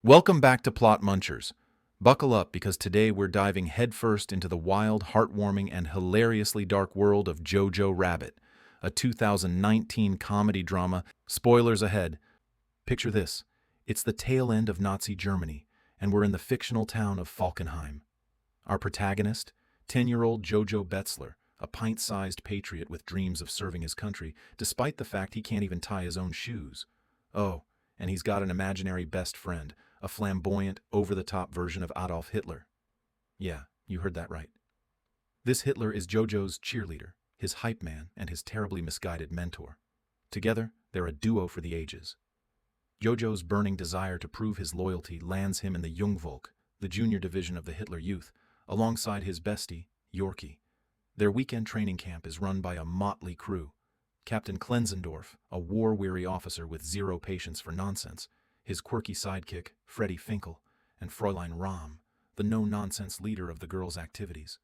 Welcome back to Plot Munchers. Buckle up because today we're diving headfirst into the wild, heartwarming, and hilariously dark world of Jojo Rabbit, a 2019 comedy drama. Spoilers ahead. Picture this. It's the tail end of Nazi Germany, and we're in the fictional town of Falkenheim. Our protagonist, 10-year-old Jojo Betzler, a pint-sized patriot with dreams of serving his country, despite the fact he can't even tie his own shoes. Oh, and he's got an imaginary best friend, a flamboyant, over-the-top version of Adolf Hitler. Yeah, you heard that right. This Hitler is Jojo's cheerleader, his hype man, and his terribly misguided mentor. Together, they're a duo for the ages. Jojo's burning desire to prove his loyalty lands him in the Jungvolk, the junior division of the Hitler Youth, alongside his bestie, Yorkie. Their weekend training camp is run by a motley crew. Captain Klenzendorf, a war-weary officer with zero patience for nonsense, his quirky sidekick, Freddie Finkel, and Fräulein Rahm, the no-nonsense leader of the girls' activities.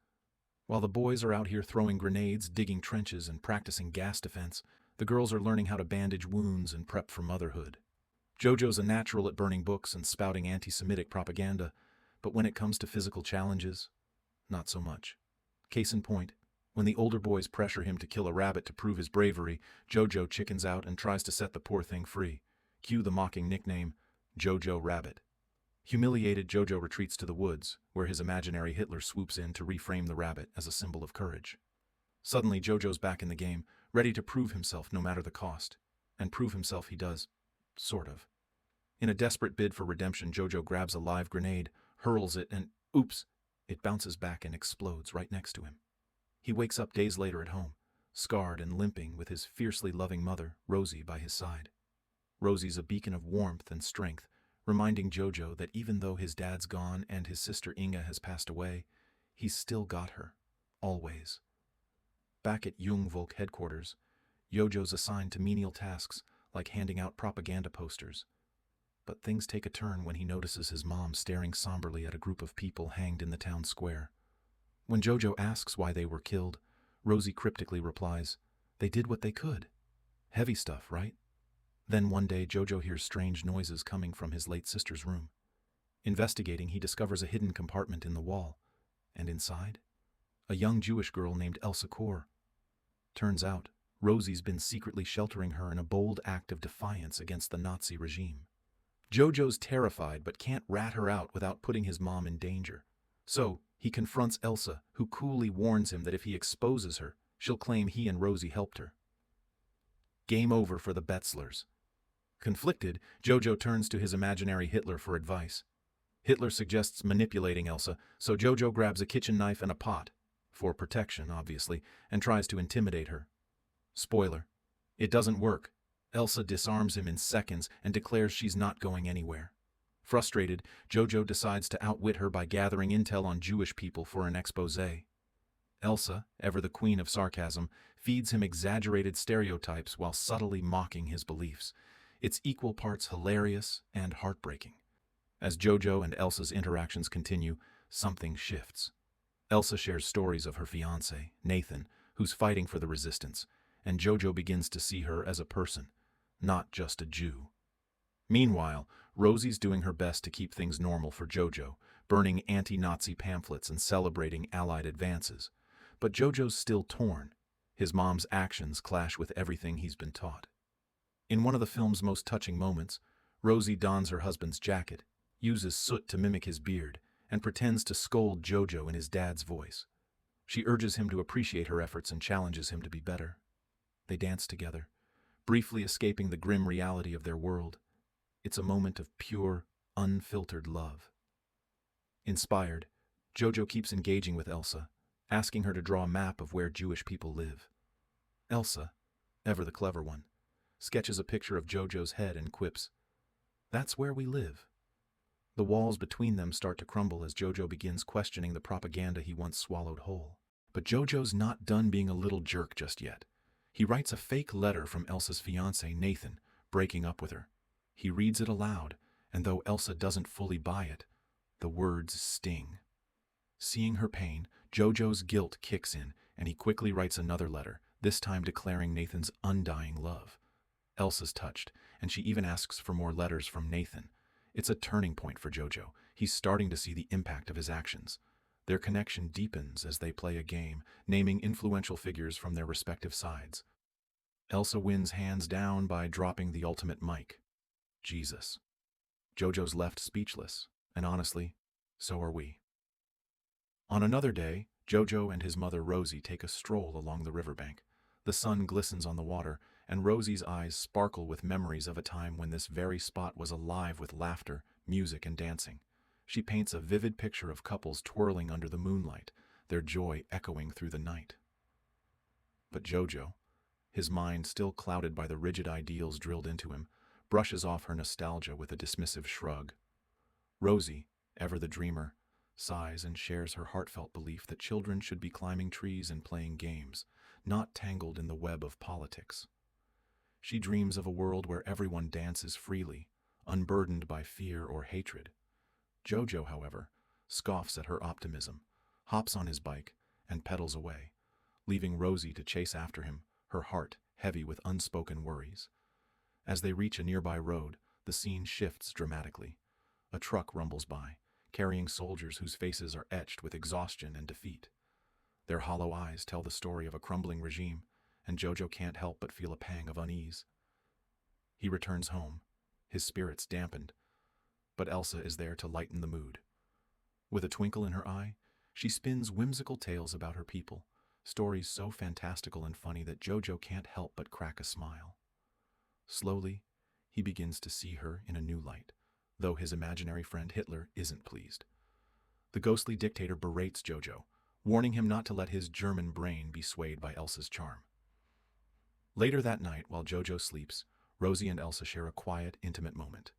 While the boys are out here throwing grenades, digging trenches, and practicing gas defense, the girls are learning how to bandage wounds and prep for motherhood. Jojo's a natural at burning books and spouting anti-Semitic propaganda, but when it comes to physical challenges, not so much. Case in point, when the older boys pressure him to kill a rabbit to prove his bravery, Jojo chickens out and tries to set the poor thing free. Cue the mocking nickname, Jojo Rabit. Humiliated, Jojo retreats to the woods, where his imaginary Hitler swoops in to reframe the rabbit as a symbol of courage. Suddenly, Jojo's back in the game, ready to prove himself no matter the cost. And prove himself he does. Sort of. In a desperate bid for redemption, Jojo grabs a live grenade, hurls it, and oops, it bounces back and explodes right next to him. He wakes up days later at home, scarred and limping with his fiercely loving mother, Rosie, by his side. Rosie's a beacon of warmth and strength, reminding Jojo that even though his dad's gone and his sister Inga has passed away, he's still got her. Always. Back at Jungvolk headquarters, Jojo's assigned to menial tasks like handing out propaganda posters. But things take a turn when he notices his mom staring somberly at a group of people hanged in the town square. When Jojo asks why they were killed, Rosie cryptically replies, "They did what they could. Heavy stuff, right?" Then one day, Jojo hears strange noises coming from his late sister's room. Investigating, he discovers a hidden compartment in the wall. And inside? A young Jewish girl named Elsa Kor. Turns out, Rosie's been secretly sheltering her in a bold act of defiance against the Nazi regime. Jojo's terrified but can't rat her out without putting his mom in danger. So, he confronts Elsa, who coolly warns him that if he exposes her, she'll claim he and Rosie helped her. Game over for the Betzlers. Conflicted, Jojo turns to his imaginary Hitler for advice. Hitler suggests manipulating Elsa, so Jojo grabs a kitchen knife and a pot, for protection, obviously, and tries to intimidate her. Spoiler: it doesn't work. Elsa disarms him in seconds and declares she's not going anywhere. Frustrated, Jojo decides to outwit her by gathering intel on Jewish people for an exposé. Elsa, ever the queen of sarcasm, feeds him exaggerated stereotypes while subtly mocking his beliefs. It's equal parts hilarious and heartbreaking. As Jojo and Elsa's interactions continue, something shifts. Elsa shares stories of her fiancé, Nathan, who's fighting for the resistance, and Jojo begins to see her as a person, not just a Jew. Meanwhile, Rosie's doing her best to keep things normal for Jojo, burning anti-Nazi pamphlets and celebrating Allied advances. But Jojo's still torn. His mom's actions clash with everything he's been taught. In one of the film's most touching moments, Rosie dons her husband's jacket, uses soot to mimic his beard, and pretends to scold Jojo in his dad's voice. She urges him to appreciate her efforts and challenges him to be better. They dance together, briefly escaping the grim reality of their world. It's a moment of pure, unfiltered love. Inspired, Jojo keeps engaging with Elsa, asking her to draw a map of where Jewish people live. Elsa, ever the clever one, sketches a picture of Jojo's head and quips, "That's where we live." The walls between them start to crumble as Jojo begins questioning the propaganda he once swallowed whole. But Jojo's not done being a little jerk just yet. He writes a fake letter from Elsa's fiancé, Nathan, breaking up with her. He reads it aloud, and though Elsa doesn't fully buy it, the words sting. Seeing her pain, Jojo's guilt kicks in, and he quickly writes another letter, this time declaring Nathan's undying love. Elsa's touched, and she even asks for more letters from Nathan. It's a turning point for Jojo. He's starting to see the impact of his actions. Their connection deepens as they play a game, naming influential figures from their respective sides. Elsa wins hands down by dropping the ultimate mic. Jesus. Jojo's left speechless, and honestly, so are we. On another day, Jojo and his mother Rosie take a stroll along the riverbank. The sun glistens on the water, and Rosie's eyes sparkle with memories of a time when this very spot was alive with laughter, music, and dancing. She paints a vivid picture of couples twirling under the moonlight, their joy echoing through the night. But Jojo, his mind still clouded by the rigid ideals drilled into him, brushes off her nostalgia with a dismissive shrug. Rosie, ever the dreamer, sighs and shares her heartfelt belief that children should be climbing trees and playing games, not tangled in the web of politics. She dreams of a world where everyone dances freely, unburdened by fear or hatred. Jojo, however, scoffs at her optimism, hops on his bike, and pedals away, leaving Rosie to chase after him, her heart heavy with unspoken worries. As they reach a nearby road, the scene shifts dramatically. A truck rumbles by, carrying soldiers whose faces are etched with exhaustion and defeat. Their hollow eyes tell the story of a crumbling regime, and Jojo can't help but feel a pang of unease. He returns home, his spirits dampened, but Elsa is there to lighten the mood. With a twinkle in her eye, she spins whimsical tales about her people, stories so fantastical and funny that Jojo can't help but crack a smile. Slowly, he begins to see her in a new light, though his imaginary friend Hitler isn't pleased. The ghostly dictator berates Jojo, warning him not to let his German brain be swayed by Elsa's charm. Later that night, while Jojo sleeps, Rosie and Elsa share a quiet, intimate moment.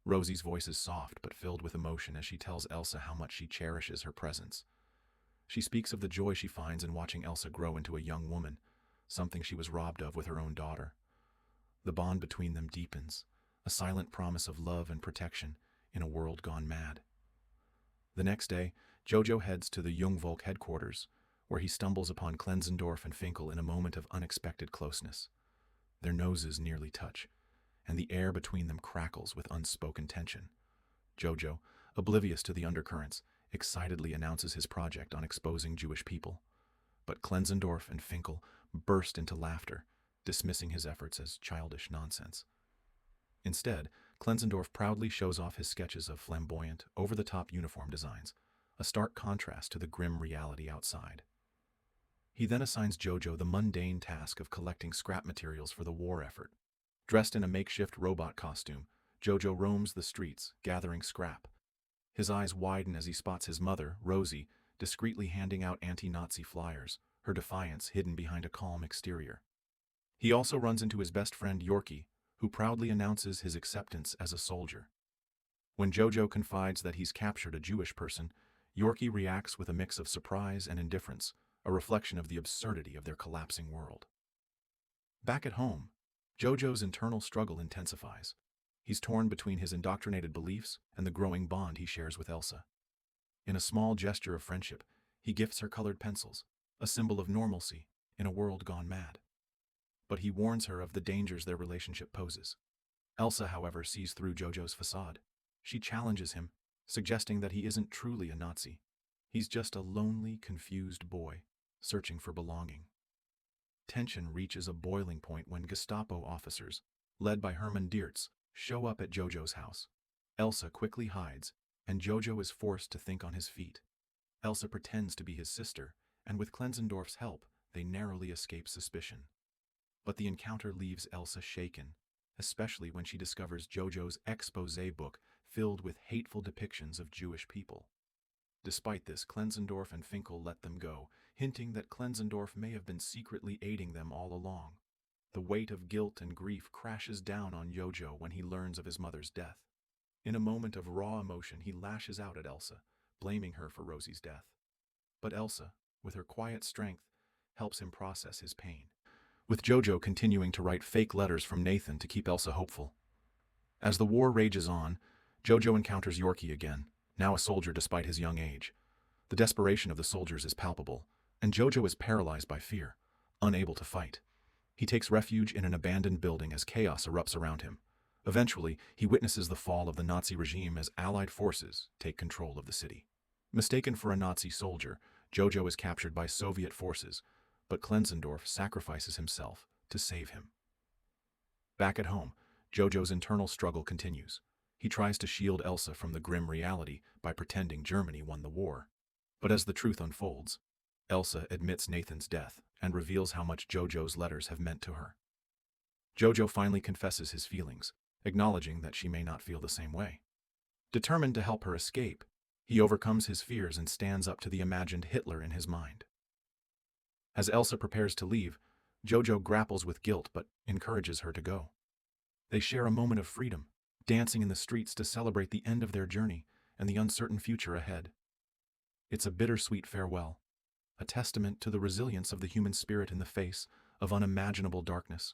Rosie's voice is soft but filled with emotion as she tells Elsa how much she cherishes her presence. She speaks of the joy she finds in watching Elsa grow into a young woman, something she was robbed of with her own daughter. The bond between them deepens, a silent promise of love and protection in a world gone mad. The next day, Jojo heads to the Jungvolk headquarters, where he stumbles upon Klenzendorf and Finkel in a moment of unexpected closeness. Their noses nearly touch, and the air between them crackles with unspoken tension. Jojo, oblivious to the undercurrents, excitedly announces his project on exposing Jewish people. But Klenzendorf and Finkel burst into laughter, dismissing his efforts as childish nonsense. Instead, Klenzendorf proudly shows off his sketches of flamboyant, over-the-top uniform designs, a stark contrast to the grim reality outside. He then assigns Jojo the mundane task of collecting scrap materials for the war effort. Dressed in a makeshift robot costume, Jojo roams the streets, gathering scrap. His eyes widen as he spots his mother, Rosie, discreetly handing out anti-Nazi flyers, her defiance hidden behind a calm exterior. He also runs into his best friend Yorkie, who proudly announces his acceptance as a soldier. When Jojo confides that he's captured a Jewish person, Yorkie reacts with a mix of surprise and indifference, a reflection of the absurdity of their collapsing world. Back at home, Jojo's internal struggle intensifies. He's torn between his indoctrinated beliefs and the growing bond he shares with Elsa. In a small gesture of friendship, he gifts her colored pencils, a symbol of normalcy in a world gone mad. But he warns her of the dangers their relationship poses. Elsa, however, sees through Jojo's facade. She challenges him, suggesting that he isn't truly a Nazi. He's just a lonely, confused boy, searching for belonging. Tension reaches a boiling point when Gestapo officers, led by Hermann Diertz, show up at Jojo's house. Elsa quickly hides, and Jojo is forced to think on his feet. Elsa pretends to be his sister, and with Klenzendorf's help, they narrowly escape suspicion. But the encounter leaves Elsa shaken, especially when she discovers Jojo's exposé book filled with hateful depictions of Jewish people. Despite this, Klenzendorf and Finkel let them go, hinting that Klenzendorf may have been secretly aiding them all along. The weight of guilt and grief crashes down on Jojo when he learns of his mother's death. In a moment of raw emotion, he lashes out at Elsa, blaming her for Rosie's death. But Elsa, with her quiet strength, helps him process his pain, with Jojo continuing to write fake letters from Nathan to keep Elsa hopeful. As the war rages on, Jojo encounters Yorkie again, now a soldier despite his young age. The desperation of the soldiers is palpable, and Jojo is paralyzed by fear, unable to fight. He takes refuge in an abandoned building as chaos erupts around him. Eventually, he witnesses the fall of the Nazi regime as Allied forces take control of the city. Mistaken for a Nazi soldier, Jojo is captured by Soviet forces, but Klenzendorf sacrifices himself to save him. Back at home, Jojo's internal struggle continues. He tries to shield Elsa from the grim reality by pretending Germany won the war. But as the truth unfolds, Elsa admits Nathan's death and reveals how much Jojo's letters have meant to her. Jojo finally confesses his feelings, acknowledging that she may not feel the same way. Determined to help her escape, he overcomes his fears and stands up to the imagined Hitler in his mind. As Elsa prepares to leave, Jojo grapples with guilt but encourages her to go. They share a moment of freedom, dancing in the streets to celebrate the end of their journey and the uncertain future ahead. It's a bittersweet farewell, a testament to the resilience of the human spirit in the face of unimaginable darkness.